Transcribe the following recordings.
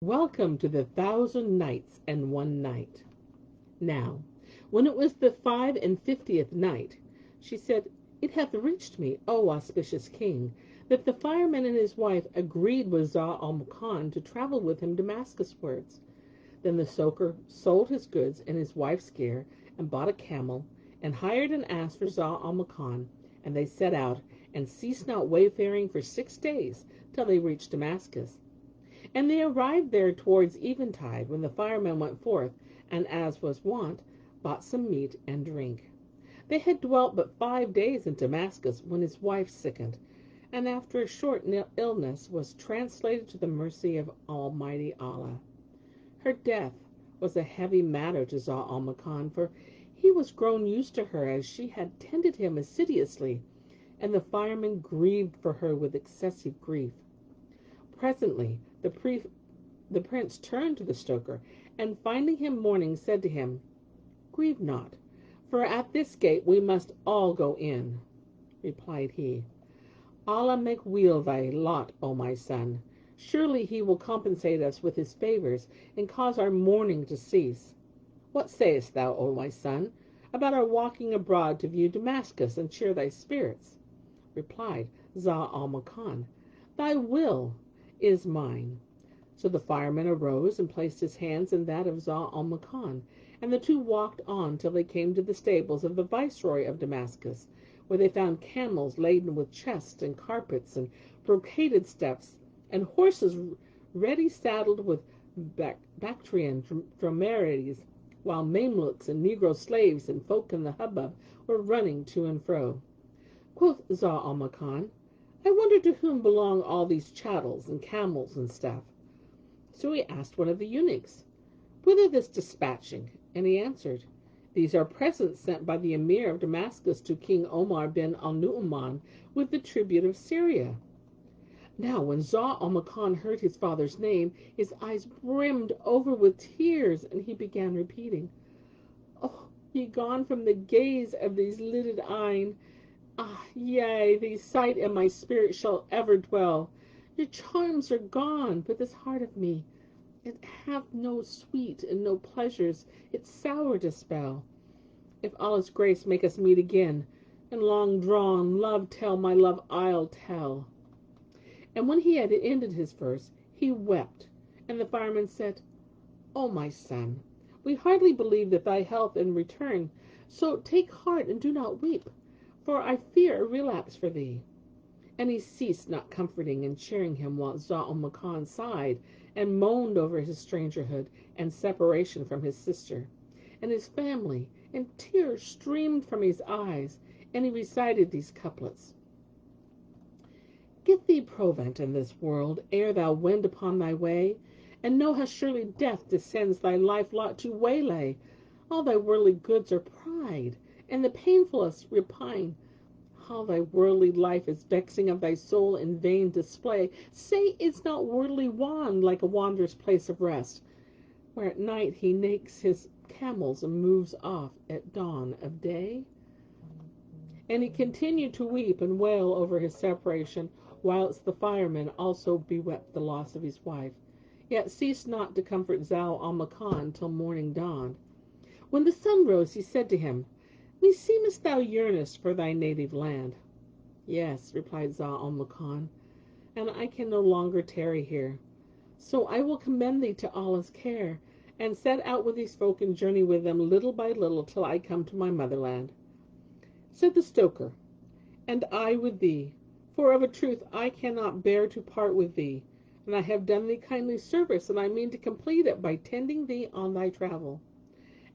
Welcome to the 1000 Nights and 1 Night. Now, when it was the 55th night, she said, "It hath reached me, O auspicious king, that the fireman and his wife agreed with Zau al-Makan to travel with him Damascus-wards." Then the stoker sold his goods and his wife's gear, and bought a camel, and hired an ass for Zau al-Makan, and they set out, and ceased not wayfaring for 6 days, till they reached Damascus. And they arrived there towards eventide, when the fireman went forth, and, as was wont, bought some meat and drink. They had dwelt but 5 days in Damascus when his wife sickened, and after a short illness was translated to the mercy of Almighty Allah. Her death was a heavy matter to Zau al-Makan, for he was grown used to her, as she had tended him assiduously, and the fireman grieved for her with excessive grief. Presently the prince turned to the stoker, and finding him mourning, said to him, "Grieve not, for at this gate we must all go in." Replied he, "Allah make weal thy lot, O my son. Surely he will compensate us with his favors, and cause our mourning to cease. What sayest thou, O my son, about our walking abroad to view Damascus, and cheer thy spirits?" Replied Zau al-Makan, "Thy will is mine." So the fireman arose and placed his hands in that of Zau al-Makan, and the two walked on till they came to the stables of the viceroy of Damascus, where they found camels laden with chests and carpets and brocaded stuffs, and horses ready saddled with Bactrian dromedaries, while Mamelukes and negro slaves and folk in the hubbub were running to and fro. Quoth Zau al-Makan, "I wonder to whom belong all these chattels and camels and stuff." So he asked one of the eunuchs, "Whither this dispatching?" And he answered, "These are presents sent by the Emir of Damascus to King Omar bin al-Nu-uman with the tribute of Syria." Now when Zau al-Makan heard his father's name, his eyes brimmed over with tears, and he began repeating, "Oh, ye gone from the gaze of these lidded eyne. Ah, yea, the sight in my spirit shall ever dwell. Your charms are gone, but this heart of me, it hath no sweet and no pleasures, its sour dispel. If Allah's grace make us meet again, and long drawn love tell my love I'll tell." And when he had ended his verse, he wept, and the fireman said, "O my son, we hardly believe that thy health in return, so take heart and do not weep, for I fear a relapse for thee." And he ceased not comforting and cheering him, while Zau al-Makan sighed and moaned over his strangerhood and separation from his sister and his family, and tears streamed from his eyes, and he recited these couplets: "Get thee provant in this world ere thou wend upon thy way, and know how surely death descends thy life lot to waylay. All thy worldly goods are pride, and the painfullest repine. How thy worldly life is vexing of thy soul in vain display. Say, is not worldly wand like a wanderer's place of rest, where at night he nakes his camels and moves off at dawn of day?" And he continued to weep and wail over his separation, whilst the fireman also bewept the loss of his wife, yet ceased not to comfort Zau al-Makan till morning dawned. When the sun rose, he said to him, "Meseemeth thou yearnest for thy native land?" "Yes," replied Zau al-Makan, "and I can no longer tarry here. So I will commend thee to Allah's care, and set out with these folk and journey with them little by little till I come to my motherland." Said the stoker, "And I with thee, for of a truth I cannot bear to part with thee, and I have done thee kindly service, and I mean to complete it by tending thee on thy travel."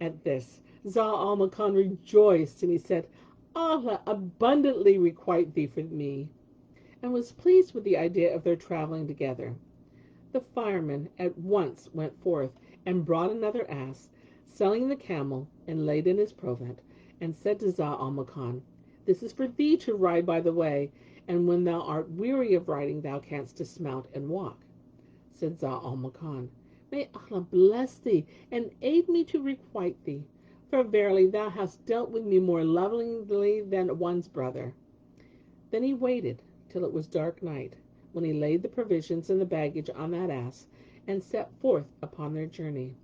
At this Zau al-Makan rejoiced, and he said, "Allah abundantly requite thee for me," and was pleased with the idea of their traveling together. The fireman at once went forth and brought another ass, selling the camel, and laid in his provant, and said to Zau al-Makan, "This is for thee to ride by the way, and when thou art weary of riding thou canst dismount and walk." Said Zau al-Makan, "May Allah bless thee and aid me to requite thee, for verily thou hast dealt with me more lovingly than one's brother." Then he waited till it was dark night, when he laid the provisions and the baggage on that ass, and set forth upon their journey.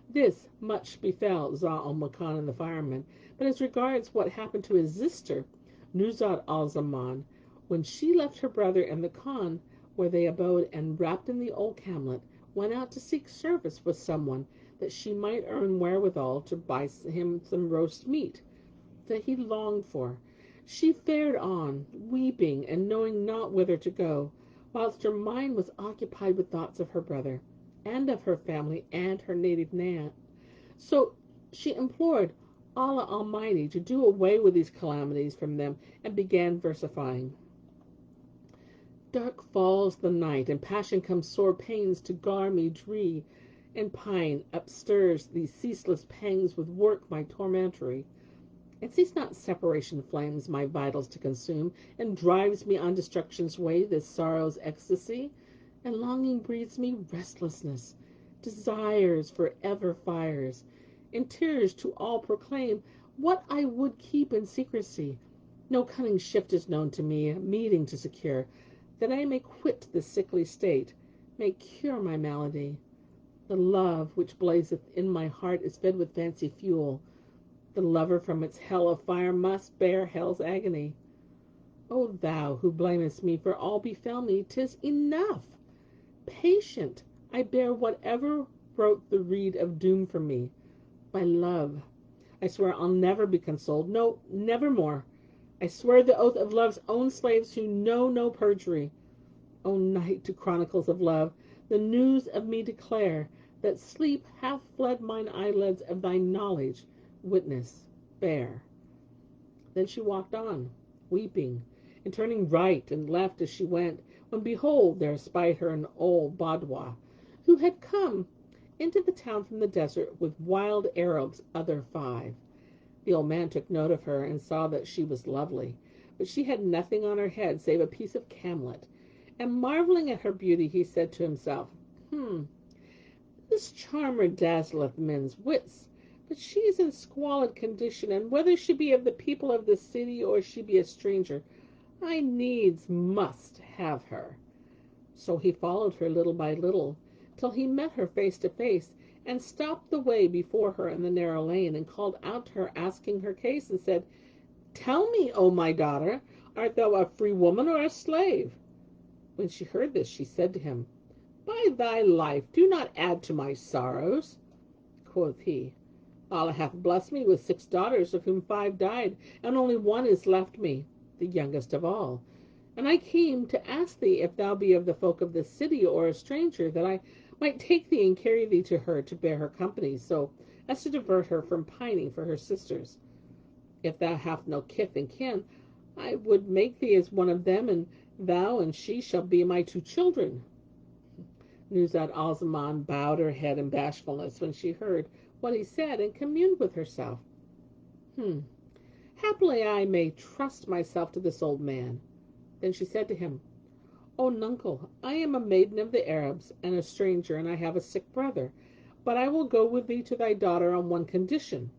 This much befell Zau al-Makan and the firemen, but as regards what happened to his sister, Nuzhat al-Zaman, when she left her brother and the Khan where they abode, and wrapped in the old camlet, went out to seek service with someone, that she might earn wherewithal to buy him some roast meat that he longed for. She fared on, weeping and knowing not whither to go, whilst her mind was occupied with thoughts of her brother, and of her family and her native land. So she implored Allah Almighty to do away with these calamities from them, and began versifying. Dark falls the night, and passion comes sore pains to gar me dree, and pine upstirs these ceaseless pangs with work my tormentory. And cease not separation flames my vitals to consume, and drives me on destruction's way this sorrow's ecstasy, and longing breeds me restlessness, desires for ever fires, and tears to all proclaim what I would keep in secrecy. No cunning shift is known to me, a meeting to secure, that I may quit this sickly state, may cure my malady. The love which blazeth in my heart is fed with fancy fuel. The lover from its hell of fire must bear hell's agony. O thou who blamest me for all befell me, 'tis enough. Patient, I bear whatever wrote the reed of doom for me. By love, I swear I'll never be consoled, no, never more. I swear the oath of love's own slaves who know no perjury. O night, to chronicles of love, the news of me declare, that sleep hath fled mine eyelids of thy knowledge. Witness, bear. Then she walked on, weeping, and turning right and left as she went, when behold, there espied her an old Badwa, who had come into the town from the desert with wild Arabs other 5. The old man took note of her, and saw that she was lovely, but she had nothing on her head save a piece of camlet, and marvelling at her beauty, he said to himself, this charmer dazzleth men's wits, but she is in squalid condition, and whether she be of the people of this city, or she be a stranger, I needs must have her. So he followed her little by little, till he met her face to face, and stopped the way before her in the narrow lane, and called out to her, asking her case, and said, Tell me, O my daughter, art thou a free woman or a slave? When she heard this, she said to him, By thy life, do not add to my sorrows. Quoth he, Allah hath blessed me with 6 daughters, of whom 5 died, and only one is left me, the youngest of all. And I came to ask thee if thou be of the folk of this city, or a stranger, that I might take thee and carry thee to her to bear her company, so as to divert her from pining for her sisters. If thou hast no kith and kin, I would make thee as one of them, and thou and she shall be my 2 children. Nuzhat al-Zaman bowed her head in bashfulness when she heard what he said, and communed with herself. Happily I may trust myself to this old man. Then she said to him, O nuncle, I am a maiden of the Arabs, and a stranger, and I have a sick brother, but I will go with thee to thy daughter on one condition,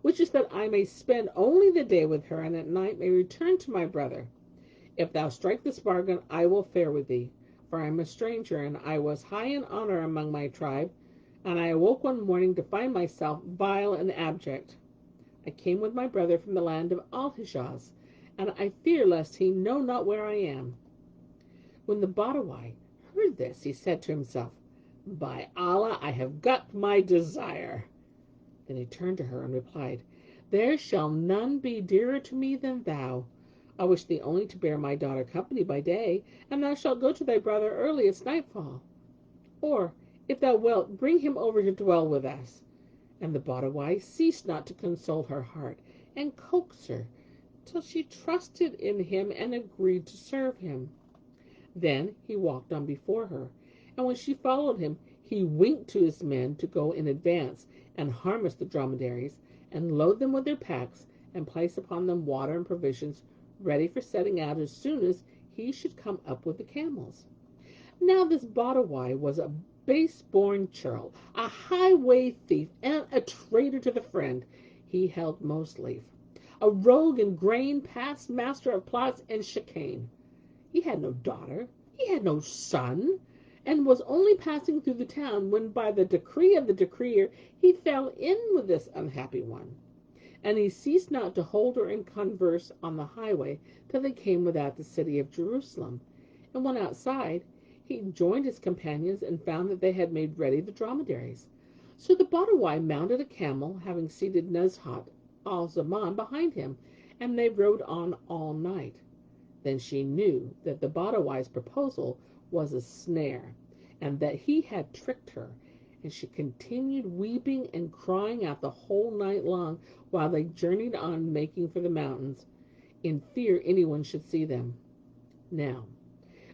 which is that I may spend only the day with her, and at night may return to my brother. If thou strike this bargain, I will fare with thee, for I am a stranger, and I was high in honor among my tribe, and I awoke one morning to find myself vile and abject. I came with my brother from the land of Al-Hijaz, and I fear lest he know not where I am. When the Badawai heard this, he said to himself, By Allah, I have got my desire. Then he turned to her and replied, There shall none be dearer to me than thou. I wish thee only to bear my daughter company by day, and thou shalt go to thy brother early as nightfall. Or, if thou wilt, bring him over to dwell with us. And the Badawai ceased not to console her heart, and coax her, till she trusted in him and agreed to serve him. Then he walked on before her, and when she followed him, he winked to his men to go in advance, and harness the dromedaries, and load them with their packs, and place upon them water and provisions, ready for setting out as soon as he should come up with the camels. Now this Badawai was a base-born churl, a highway thief, and a traitor to the friend he held most lief, a rogue in grain, past master of plots and chicane. He had no daughter, he had no son, and was only passing through the town when by the decree of the decreer he fell in with this unhappy one. And he ceased not to hold her in converse on the highway till they came without the city of Jerusalem. And when outside, he joined his companions and found that they had made ready the dromedaries. So the Badawai mounted a camel, having seated Nuzhat al-Zaman behind him, and they rode on all night. Then she knew that the Badawai's proposal was a snare, and that he had tricked her, and she continued weeping and crying out the whole night long while they journeyed on, making for the mountains, in fear anyone should see them. Now,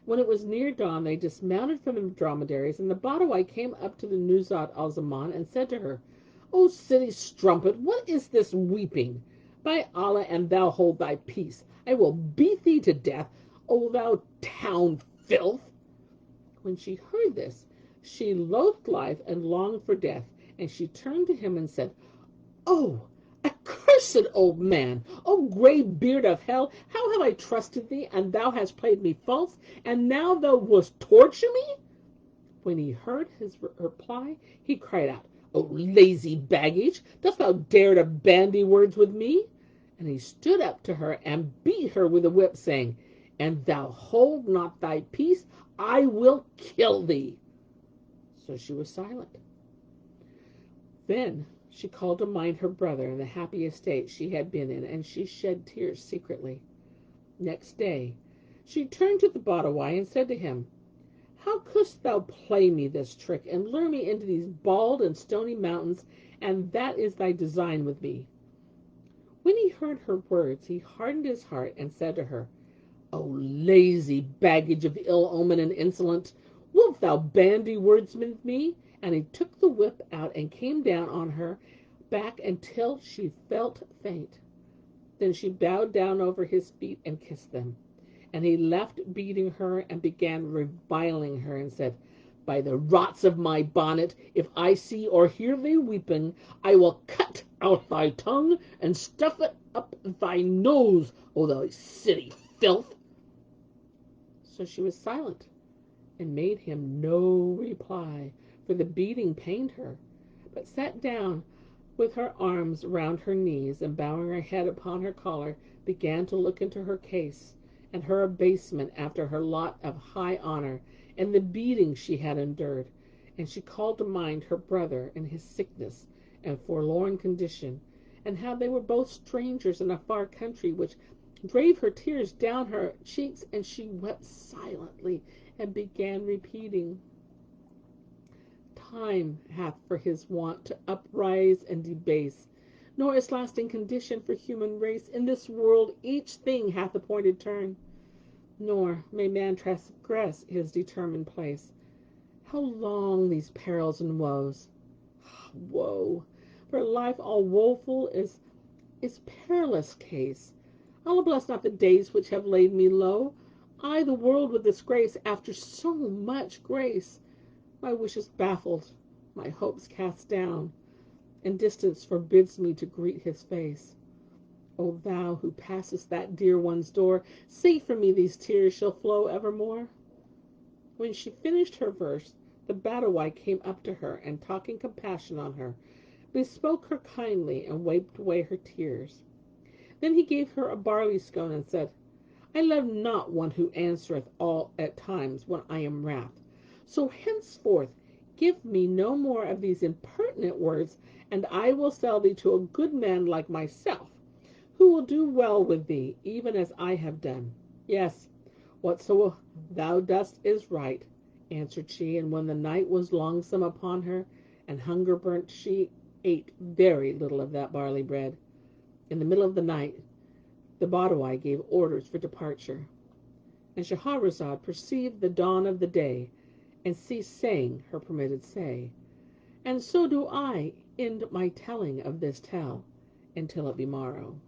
when it was near dawn, they dismounted from the dromedaries, and the Badawai came up to the Nuzhat al-Zaman and said to her, O city strumpet, what is this weeping? By Allah, and thou hold thy peace, I will beat thee to death, O thou town filth. When she heard this, she loathed life and longed for death, and she turned to him and said, O accursed old man, O grey beard of hell, how have I trusted thee, and thou hast played me false, and now thou wouldst torture me? When he heard his reply, he cried out, O lazy baggage, dost thou dare to bandy words with me? And he stood up to her and beat her with a whip, saying, And thou hold not thy peace, I will kill thee. So she was silent. Then she called to mind her brother and the happy estate she had been in, and she shed tears secretly. Next day she turned to the Badawai and said to him, How couldst thou play me this trick, and lure me into these bald and stony mountains, and that is thy design with me? When he heard her words, he hardened his heart and said to her, O lazy baggage of ill omen and insolent, wilt thou bandy words with me? And he took the whip out and came down on her back until she felt faint. Then she bowed down over his feet and kissed them. And he left beating her and began reviling her and said, By the rots of my bonnet, if I see or hear thee weeping, I will cut out thy tongue and stuff it up thy nose, O thou city filth. So she was silent and made him no reply, for the beating pained her, but sat down with her arms round her knees, and bowing her head upon her collar, began to look into her case, and her abasement after her lot of high honor, and the beating she had endured. And she called to mind her brother and his sickness and forlorn condition, and how they were both strangers in a far country, which drave her tears down her cheeks, and she wept silently, and began repeating, Time hath for his wont to uprise and debase, nor is lasting condition for human race. In this world each thing hath appointed turn, nor may man transgress his determined place. How long these perils and woes? Woe! For life all woeful is perilous case. Allah bless not the days which have laid me low. I the world with disgrace after so much grace. My wishes baffled, my hopes cast down, and distance forbids me to greet his face. O thou who passest that dear one's door, say for me these tears shall flow evermore. When she finished her verse, the Badawai came up to her, and talking compassion on her, bespoke her kindly, and wiped away her tears. Then he gave her a barley scone, and said, I love not one who answereth all at times when I am wrath. So henceforth give me no more of these impertinent words, and I will sell thee to a good man like myself, who will do well with thee, even as I have done. Yes, whatso thou dost is right, answered she, and when the night was longsome upon her, and hunger burnt, she ate very little of that barley bread. In the middle of the night, the Badawai gave orders for departure, and Shahrazad perceived the dawn of the day, and ceased saying her permitted say. And so do I end my telling of this tale until it be morrow.